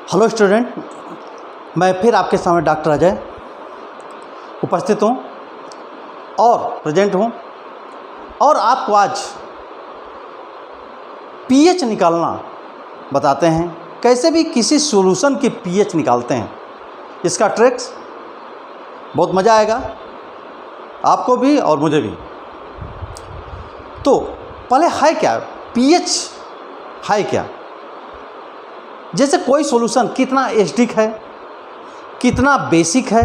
Hello student, मैं फिर आपके सामने डॉक्टर अजय उपस्थित हूँ और प्रेजेंट हूँ और आपको आज पीएच निकालना बताते हैं। कैसे भी किसी सॉल्यूशन की पीएच निकालते हैं, इसका ट्रिक्स बहुत मज़ा आएगा आपको भी और मुझे भी। तो पहले है क्या पीएच, है क्या? जैसे कोई सॉल्यूशन कितना एसिडिक है, कितना बेसिक है,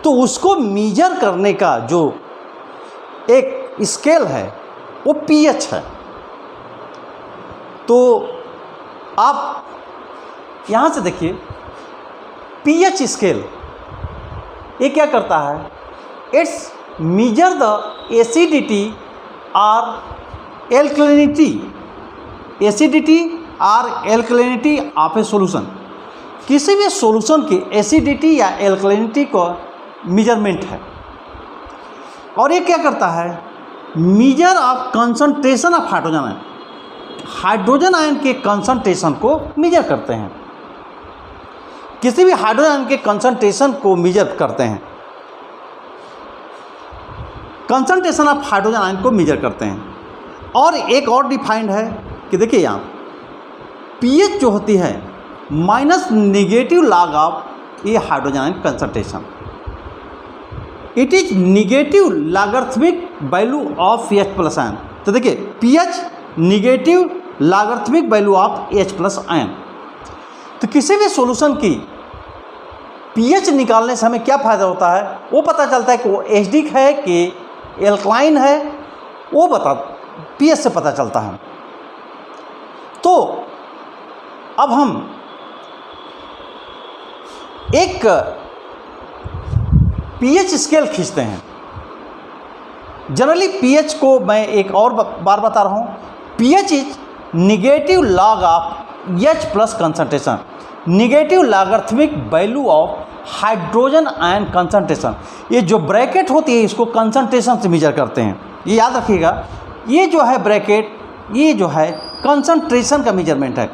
तो उसको मेजर करने का जो एक स्केल है वो पीएच है। तो आप यहाँ से देखिए, पीएच स्केल ये क्या करता है? इट्स मेजर द एसिडिटी और एल्कलिनिटी, एसिडिटी और एल्कलिनिटी ऑफ ए सॉल्यूशन। किसी भी सॉल्यूशन की एसिडिटी या एल्कलिनिटी को मेजरमेंट है। और ये क्या करता है? Measure of concentration of hydrogen ion, hydrogen ion के कंसंट्रेशन को मेजर करते हैं। किसी भी हाइड्रोजन आयन के कंसंट्रेशन को मेजर करते हैं, कंसंट्रेशन ऑफ हाइड्रोजन आयन को मेजर करते हैं। और एक और डिफाइंड है कि देखिए यहाँ पीएच जो होती है minus negative log of A hydrogen ion concentration, it is negative logarithmic value of H plus ion. तो देखिए pH negative logarithmic value of H plus ion. तो किसी भी सॉल्यूशन की पीएच निकालने से हमें क्या फ़ायदा होता है? वो पता चलता है कि वो एसिडिक है कि एल्कलाइन है, वो पीएच से पता चलता है। तो अब हम एक पीएच स्केल खींचते हैं। जनरली पीएच को मैं एक और बार बता रहा हूँ, pH is negative log of H plus concentration, negative logarithmic value of hydrogen ion concentration. ये जो ब्रैकेट होती है इसको कंसंट्रेशन से मेजर करते हैं, ये याद रखिएगा। ये जो है ब्रैकेट, ये जो है कंसंट्रेशन का मेजरमेंट है।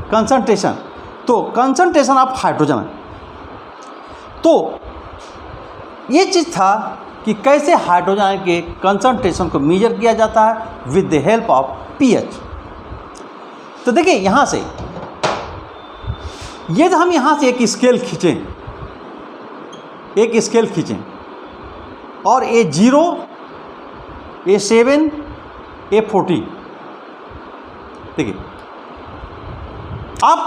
कंसंट्रेशन तो कंसंट्रेशन ऑफ हाइड्रोजन। तो ये चीज़ था कि कैसे हाइड्रोजन आयन के कंसंट्रेशन को मेजर किया जाता है with the help of pH. तो देखिए यहाँ से यदि हम यहाँ से एक स्केल खींचें और ए 0, ए 7, ए 14, देखिए अब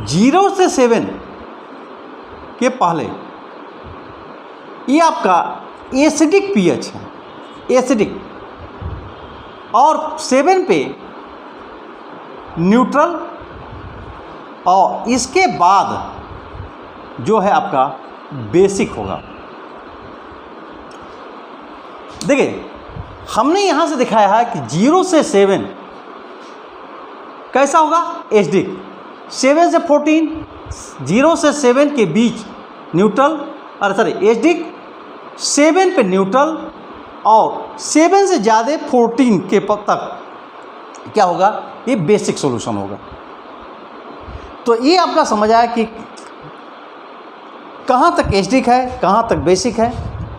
0 से 7 के पहले ये आपका एसिडिक पीएच है, एसिडिक, और 7 पे न्यूट्रल, और इसके बाद जो है आपका बेसिक होगा। देखिए हमने यहाँ से दिखाया है कि 0 से 7 कैसा होगा? एसिडिक। 7 से 14, 0 से 7 के बीच न्यूट्रल, एसिडिक, 7 पे न्यूट्रल, और 7 से ज़्यादा 14 के तक क्या होगा? ये बेसिक सॉल्यूशन होगा। तो ये आपका समझ आया कि कहाँ तक एसिडिक है, कहाँ तक बेसिक है।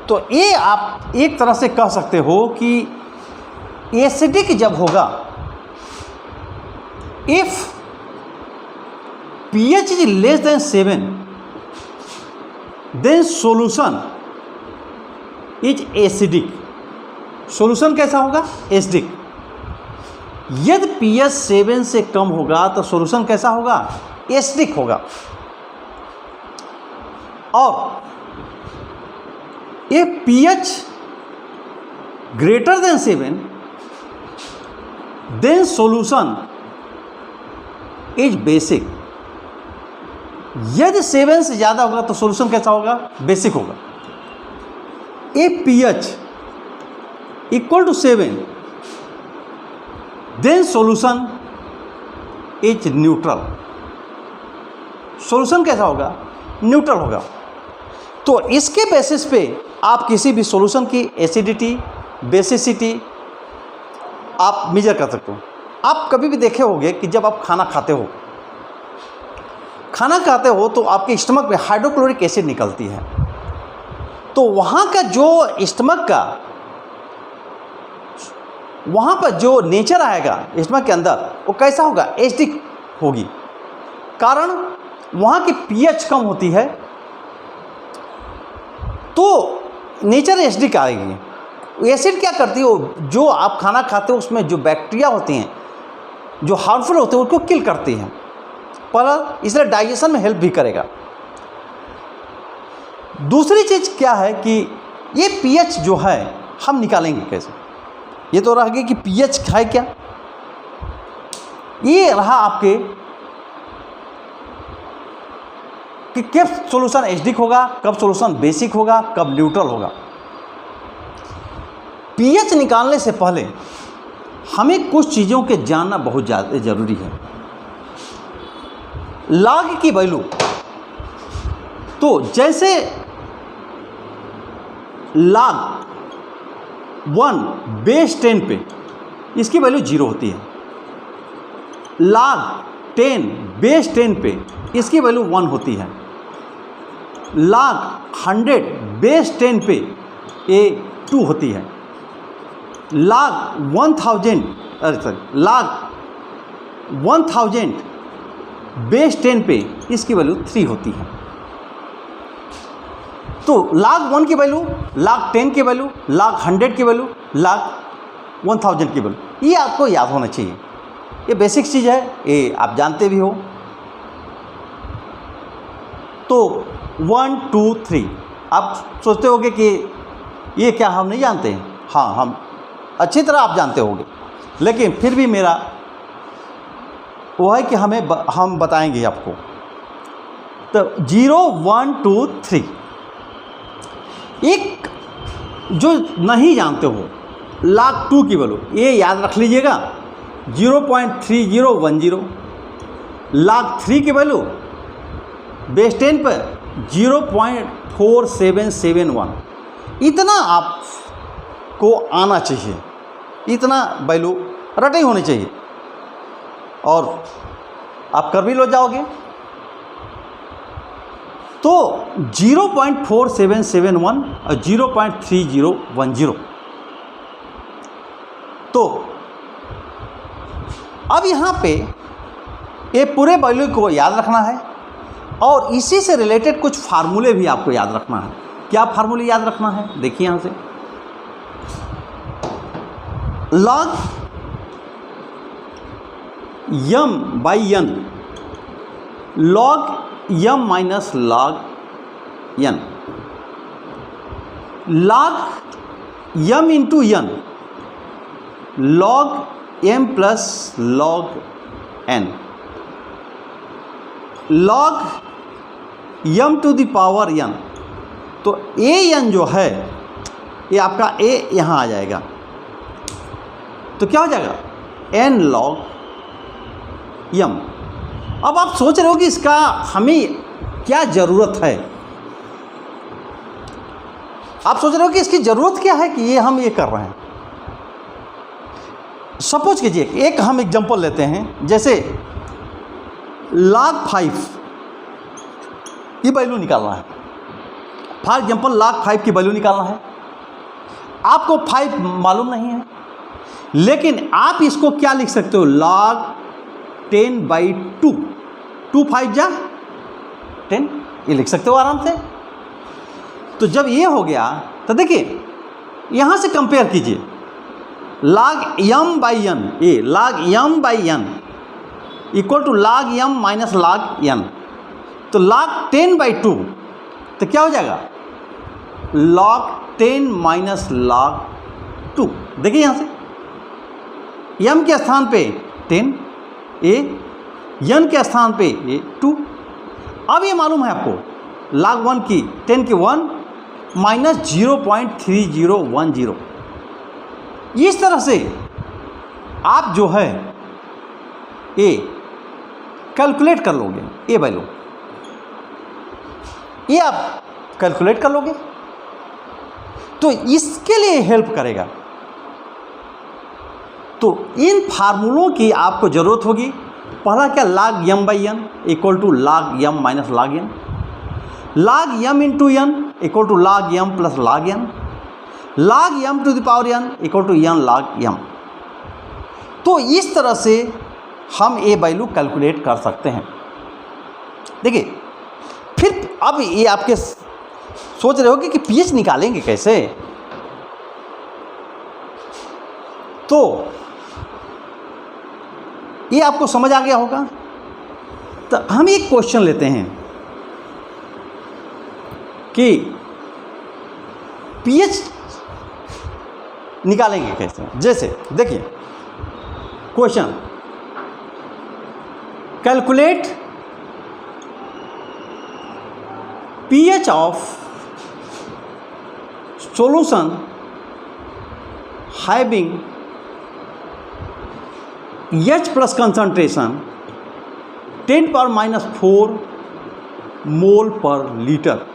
तो ये आप एक तरह से कह सकते हो कि एसिडिक जब होगा, if pH is less than 7, then solution is acidic. Solution कैसा होगा? एसिडिक। यदि pH 7 से कम होगा तो सॉल्यूशन कैसा होगा? एसिडिक होगा। और if pH greater than 7, then solution is basic। यदि 7 से ज़्यादा होगा तो सॉल्यूशन कैसा होगा? बेसिक होगा। if pH equal to 7, then solution is neutral। Solution कैसा होगा? न्यूट्रल होगा। तो इसके बेसिस पे आप किसी भी सॉल्यूशन की एसिडिटी, बेसिसिटी आप मेजर कर सकते हो। आप कभी भी देखे होंगे कि जब आप खाना खाते हो तो आपके स्टमक में हाइड्रोक्लोरिक एसिड निकलती है, तो वहाँ का जो स्टमक का वहाँ पर जो नेचर आएगा स्टमक के अंदर वो कैसा होगा, एसिडिक होगी। कारण वहाँ की पीएच कम होती है तो नेचर एसिडिक आएगी। एसिड क्या करती है, जो आप खाना खाते हो उसमें जो बैक्टीरिया होती हैं जो हार्मफुल होते हैं उनको किल करती हैं, पर इसलिए डाइजेशन में हेल्प भी करेगा। दूसरी चीज़ क्या है कि ये पीएच जो है हम निकालेंगे कैसे। ये तो रह गया कि पीएच है क्या, ये रहा आपके कि कब सॉल्यूशन एसिडिक होगा, कब सॉल्यूशन बेसिक होगा, कब न्यूट्रल होगा। पीएच निकालने से पहले हमें कुछ चीज़ों के जानना बहुत ज़्यादा ज़रूरी है। लॉग की वैल्यू, तो जैसे log 1 बेस 10 पे इसकी वैल्यू 0 होती है, log 10 बेस 10 पे इसकी वैल्यू 1 होती है, log 100 बेस 10 पे ये 2 होती है, log 1000 बेस 10 पे इसकी वैल्यू 3 होती है। तो log 1 की वैल्यू, log 10 की वैल्यू, log 100 की वैल्यू, log 1000 की वैल्यू, ये आपको याद होना चाहिए। ये बेसिक चीज़ है, ये आप जानते भी हो। तो 1 2 3 आप सोचते होंगे कि ये क्या हम नहीं जानते हैं। हाँ, हम अच्छी तरह आप जानते होंगे, लेकिन फिर भी मेरा वो है कि हम बताएंगे आपको। तो 0 1 2 3 एक जो नहीं जानते हो log 2 की वैल्यू ये याद रख लीजिएगा 0.3010, log 3 की वैल्यू बेस 10 पर 0.4771। इतना आपको आना चाहिए, इतना वैल्यू रटे होनी चाहिए और आप कर भी लो जाओगे। तो 0.4771 और 0.3010। तो अब यहाँ पे ये पूरे वैल्यू को याद रखना है और इसी से रिलेटेड कुछ फार्मूले भी आपको याद रखना है। क्या फार्मूले याद रखना है, देखिए यहाँ से log m by n, log m minus log n, log m into n, log m plus log n, log m to the power n। तो a n जो है ये आपका a यहाँ आ जाएगा, तो क्या हो जाएगा n log m। अब आप सोच रहे हो कि इसका हमें क्या ज़रूरत है, आप सोच रहे हो कि इसकी ज़रूरत क्या है कि ये हम ये कर रहे हैं। सपोज कीजिए एक हम एग्जांपल लेते हैं, जैसे log 5 ये वैल्यू निकालना है। फॉर एग्जांपल log 5 की वैल्यू निकालना है, आपको 5 मालूम नहीं है, लेकिन आप इसको क्या लिख सकते हो, log 10/2, 2 5 जा 10, ये लिख सकते हो आराम से। तो जब ये हो गया तो देखिए यहाँ से कंपेयर कीजिए, log m by n, ये log m by n equal to log m minus log n। तो log 10/2 तो क्या हो जाएगा, log 10 माइनस log 2। देखिए यहाँ से m के स्थान पे 10, n के स्थान पे 2। अब ये मालूम है आपको log 1 की 10 की 1 माइनस 0.3010। इस तरह से आप जो है ये कैलकुलेट कर लोगे, ये वैल्यू ये आप कैलकुलेट कर लोगे, तो इसके लिए हेल्प करेगा। तो इन फार्मूलों की आपको ज़रूरत होगी। पहला क्या, log m by n equal to log m minus log n, log m into n equal to log m plus log n, log m to the power n equal to n log m। तो इस तरह से हम ये value calculate कर सकते हैं। देखिए, फिर अब ये आपके सोच रहे होगे कि pH निकालेंगे कैसे, तो ये आपको समझ आ गया होगा। तो हम एक क्वेश्चन लेते हैं कि pH निकालेंगे कैसे। जैसे देखिए question, calculate pH of solution having H plus concentration 10⁻⁴ मोल पर लीटर,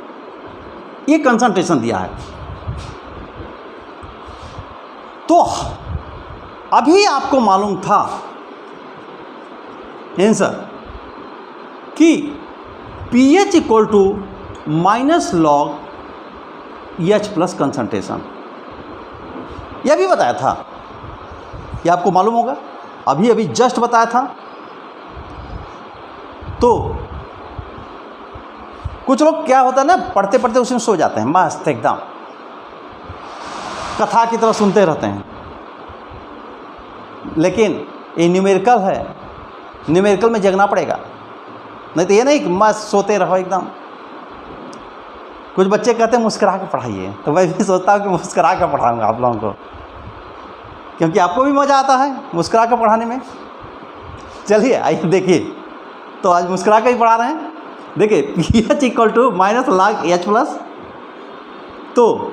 ये कंसंट्रेशन दिया है। तो अभी आपको मालूम था आंसर कि pH equal to minus log H plus concentration, यह भी बताया था, यह आपको मालूम होगा, अभी अभी जस्ट बताया था। तो कुछ लोग क्या होता है ना, पढ़ते पढ़ते उसमें सो जाते हैं, मस्त एकदम कथा की तरह सुनते रहते हैं। लेकिन ये न्यूमेरिकल है, न्यूमेरिकल में जगना पड़ेगा, नहीं तो ये नहीं कि मस्त सोते रहो एकदम। कुछ बच्चे कहते हैं मुस्कुरा के पढ़ाइए, तो मैं भी सोचता हूँ कि मुस्कुरा के पढ़ाऊँगा आप लोगों को, क्योंकि आपको भी मज़ा आता है मुस्कुरा कर पढ़ाने में। चलिए आइए देखिए, तो आज मुस्कुरा कर ही पढ़ा रहे हैं। देखिए pH equal to minus log H plus, तो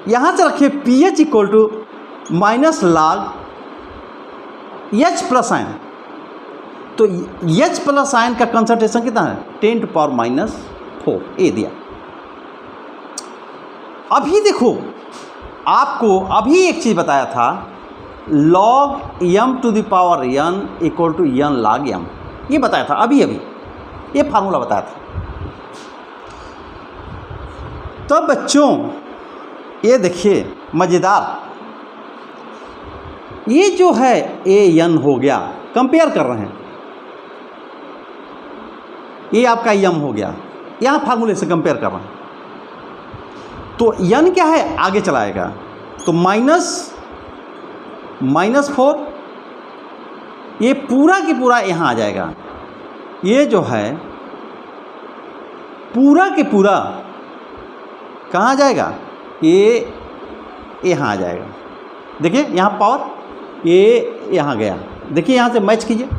यहाँ से रखिए pH equal to minus log H plus ion. तो H प्लस आयन का कंसंट्रेशन कितना है, 10⁻⁴, ये दिया। अभी देखो, आपको अभी एक चीज़ बताया था, log m to the power n equal to n log m, ये बताया था अभी अभी, ये फार्मूला बताया था। तो बच्चों ये देखिए मज़ेदार, ये जो है a n हो गया, कंपेयर कर रहे हैं, ये आपका m हो गया, यहाँ फार्मूले से कंपेयर कर रहे हैं। तो n क्या है, आगे चलाएगा, तो -4, ये पूरा की पूरा यहाँ आ जाएगा, ये जो है पूरा के पूरा कहाँ आ जाएगा, ये यहाँ आ जाएगा। देखिए यहाँ पावर, ये यहाँ गया, देखिए यहाँ से मैच कीजिए।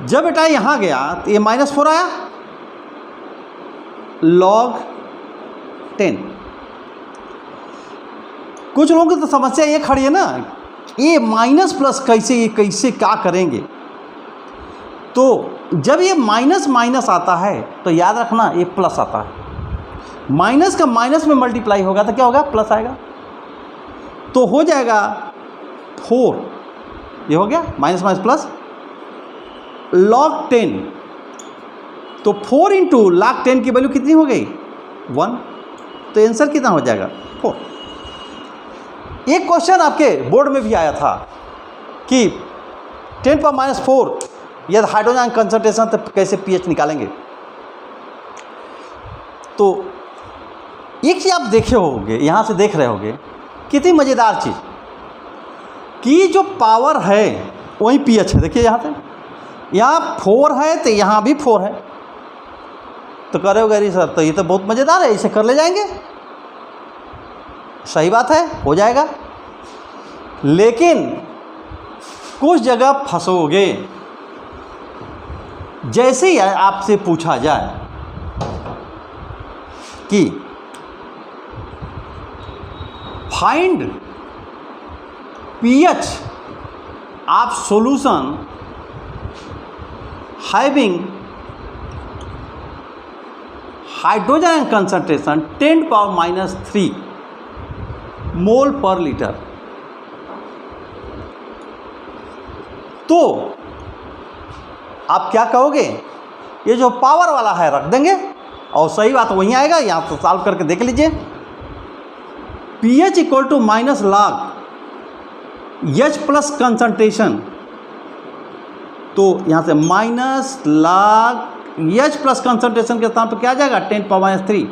जब बेटा यहाँ गया तो ये -4 आया, log 10। कुछ लोगों की तो समस्या ये खड़ी है ना, ये माइनस प्लस कैसे क्या करेंगे। तो जब ये माइनस माइनस आता है तो याद रखना ये प्लस आता है, माइनस का माइनस में मल्टीप्लाई होगा तो क्या होगा, प्लस आएगा। तो हो जाएगा 4, ये हो गया माइनस माइनस प्लस, log 10। तो 4 इंटू log 10 की वैल्यू कितनी हो गई, 1। तो आंसर कितना हो जाएगा, 4। एक क्वेश्चन आपके बोर्ड में भी आया था कि 10⁻⁴ यदि हाइड्रोजन कंसंट्रेशन तो कैसे pH निकालेंगे। तो एक चीज़ आप देखे होंगे, यहाँ से देख रहे होंगे, कितनी मज़ेदार चीज़ कि जो पावर है वही pH है। देखिए यहाँ पे, यहाँ 4 है तो यहाँ भी 4 है। तो कह रहे हो गरी सर, तो ये तो बहुत मज़ेदार है, इसे कर ले जाएंगे। सही बात है, हो जाएगा, लेकिन कुछ जगह फंसोगे। जैसे ही आपसे पूछा जाए कि find pH of solution having hydrogen concentration 10⁻³ मोल पर लीटर, तो आप क्या कहोगे, ये जो पावर वाला है रख देंगे और सही बात वहीं आएगा। यहाँ तो सॉल्व करके देख लीजिए। pH equal to minus log H plus concentration, तो यहाँ से minus log H plus concentration के स्थान पर क्या आ जाएगा 10⁻³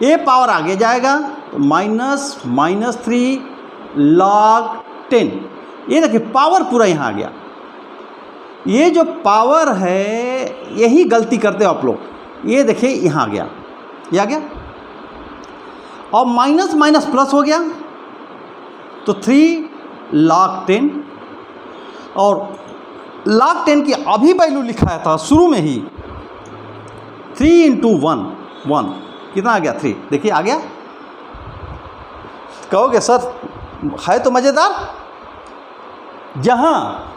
ये पावर आगे जाएगा तो -3 log 10। ये देखिए पावर पूरा यहाँ आ गया। ये जो पावर है यही गलती करते हो आप लोग। ये देखिए यहाँ आ गया, ये आ गया और माइनस माइनस प्लस हो गया तो 3 log 10 और log 10 की अभी वैल्यू लिखाया था शुरू में ही 3 × 1 कितना आ गया 3। देखिए आ गया। कहोगे सर है तो मज़ेदार, जहाँ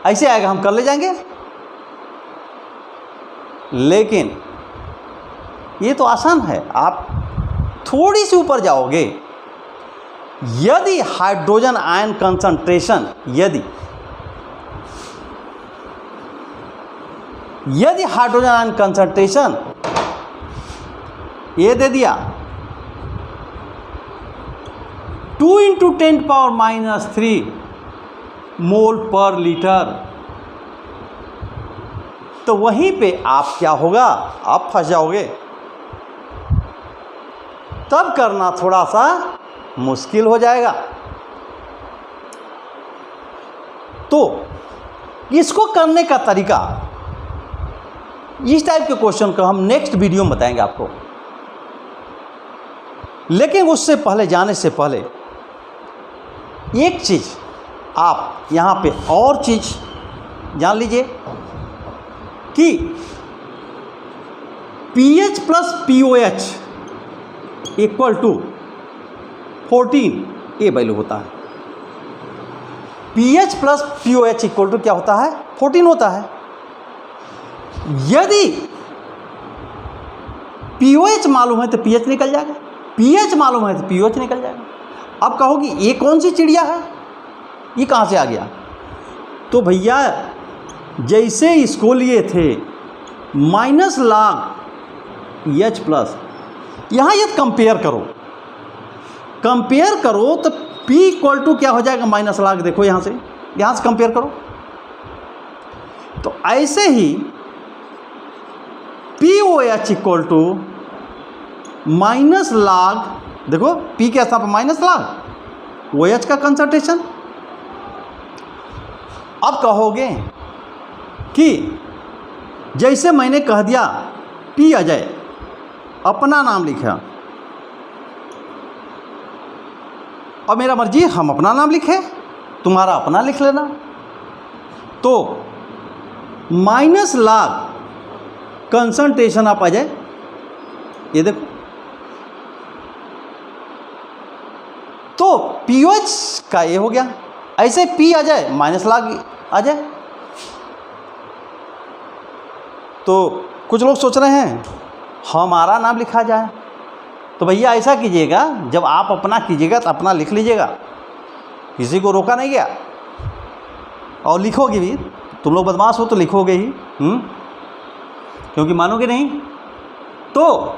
ऐसे आएगा हम कर ले जाएंगे, लेकिन ये तो आसान है। आप थोड़ी सी ऊपर जाओगे, यदि हाइड्रोजन आयन कंसंट्रेशन यदि हाइड्रोजन आयन कंसंट्रेशन ये दे दिया 2 × 10⁻³ मोल पर लीटर, तो वहीं पे आप क्या होगा, आप फंस जाओगे। तब करना थोड़ा सा मुश्किल हो जाएगा। तो इसको करने का तरीका, इस टाइप के क्वेश्चन को हम नेक्स्ट वीडियो में बताएंगे आपको। लेकिन उससे पहले जाने से पहले एक चीज़ आप यहाँ पे और चीज़ जान लीजिए कि pH plus POH equal to 14 ये वैल्यू होता है। pH plus POH equal to क्या होता है 14 होता है। यदि POH मालूम है तो pH निकल जाएगा, pH मालूम है तो POH निकल जाएगा। अब कहोगी ये कौन सी चिड़िया है, ये कहाँ से आ गया? तो भैया जैसे इसको लिए थे माइनस log H प्लस, यहाँ ये कंपेयर करो तो P इक्वल टू क्या हो जाएगा माइनस log। देखो यहाँ से कंपेयर करो तो ऐसे ही POH equal to minus log, देखो P के स्थान पर माइनस log OH का कंसंट्रेशन। अब कहोगे कि जैसे मैंने कह दिया P अजय अपना नाम लिखा और मेरा मर्जी हम अपना नाम लिखे, तुम्हारा अपना लिख लेना, तो माइनस log कंसंट्रेशन आप अजय ये देखो, तो POH का ये हो गया। ऐसे P Ajay minus log Ajay. तो कुछ लोग सोच रहे हैं हमारा नाम लिखा जाए, तो भैया ऐसा कीजिएगा जब आप अपना कीजिएगा तो अपना लिख लीजिएगा, किसी को रोका नहीं गया। और लिखोगे भी, तुम लोग बदमाश हो तो लिखोगे ही, क्योंकि मानोगे नहीं तो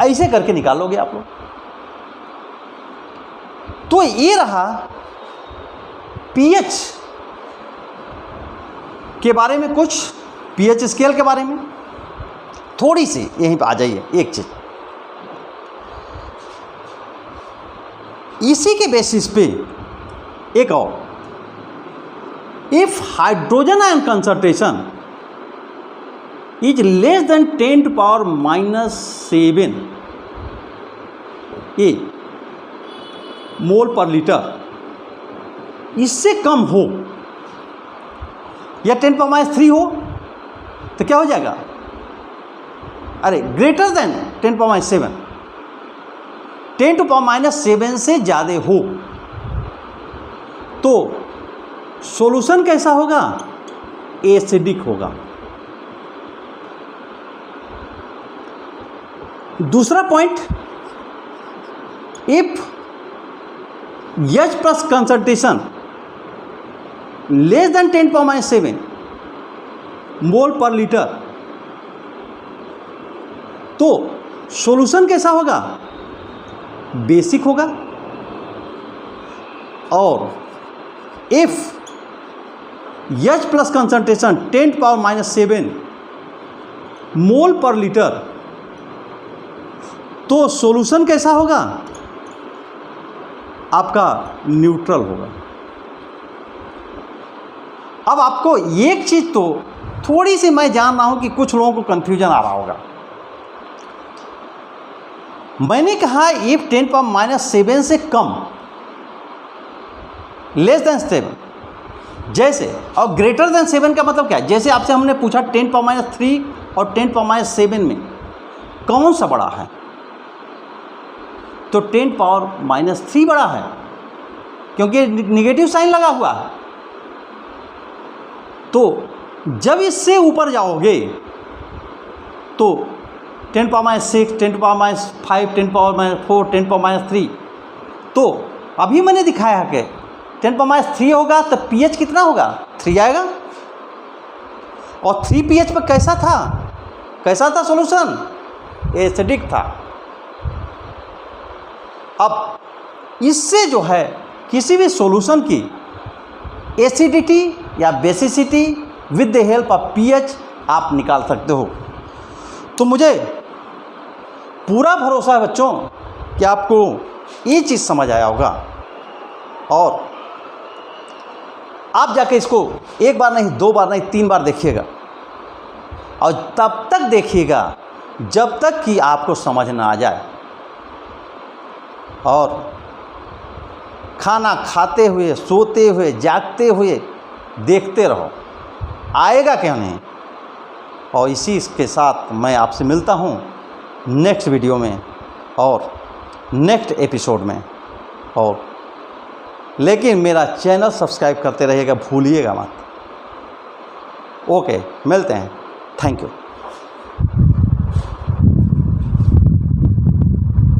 ऐसे करके निकालोगे आप लोग। तो ये रहा pH के बारे में, कुछ pH स्केल के बारे में थोड़ी सी यहीं पे आ जाइए। एक चीज इसी के बेसिस पे एक और, if hydrogen ion concentration is less then 10⁻⁷ ये मोल पर लीटर, इससे कम हो या 10⁻³ हो तो क्या हो जाएगा, अरे ग्रेटर देन 10⁻⁷, 10⁻⁷ से ज़्यादा हो तो सॉल्यूशन कैसा होगा, एसिडिक होगा। दूसरा point, if H plus concentration less than 10⁻⁷ मोल पर लीटर, तो सॉल्यूशन कैसा होगा? बेसिक होगा। और इफ H प्लस कंसंट्रेशन 10⁻⁷ मोल पर लीटर, तो सॉल्यूशन कैसा होगा? आपका न्यूट्रल होगा। अब आपको एक चीज़ तो थोड़ी सी मैं जान रहा हूं कि कुछ लोगों को कन्फ्यूजन आ रहा होगा। मैंने कहा इफ 10⁻⁷ से कम, लेस देन 7, जैसे, और ग्रेटर देन 7 का मतलब क्या है? जैसे आपसे हमने पूछा 10⁻³ और 10⁻⁷ में कौन सा बड़ा है, तो 10⁻³ बड़ा है, क्योंकि निगेटिव साइन लगा हुआ है। तो जब इससे ऊपर जाओगे तो 10⁻⁶, 10⁻⁵, 10⁻⁴, 10⁻3, तो अभी मैंने दिखाया है कि 10⁻³ होगा तो pH कितना होगा? 3 आएगा। और 3 pH पर कैसा था? कैसा था सॉल्यूशन? एसिडिक था। अब इससे जो है किसी भी सॉल्यूशन की एसिडिटी या basicity with the help of pH आप निकाल सकते हो। तो मुझे पूरा भरोसा है बच्चों कि आपको ये चीज़ समझ आया होगा, और आप जाके इसको एक बार नहीं, 2 बार नहीं, 3 बार देखिएगा, और तब तक देखिएगा जब तक कि आपको समझ ना आ जाए। और खाना खाते हुए, सोते हुए, जागते हुए देखते रहो, आएगा क्यों नहीं। और इसी के साथ मैं आपसे मिलता हूँ नेक्स्ट वीडियो में और नेक्स्ट एपिसोड में। और लेकिन मेरा चैनल सब्सक्राइब करते रहिएगा, भूलिएगा मत। ओके, मिलते हैं। Thank you.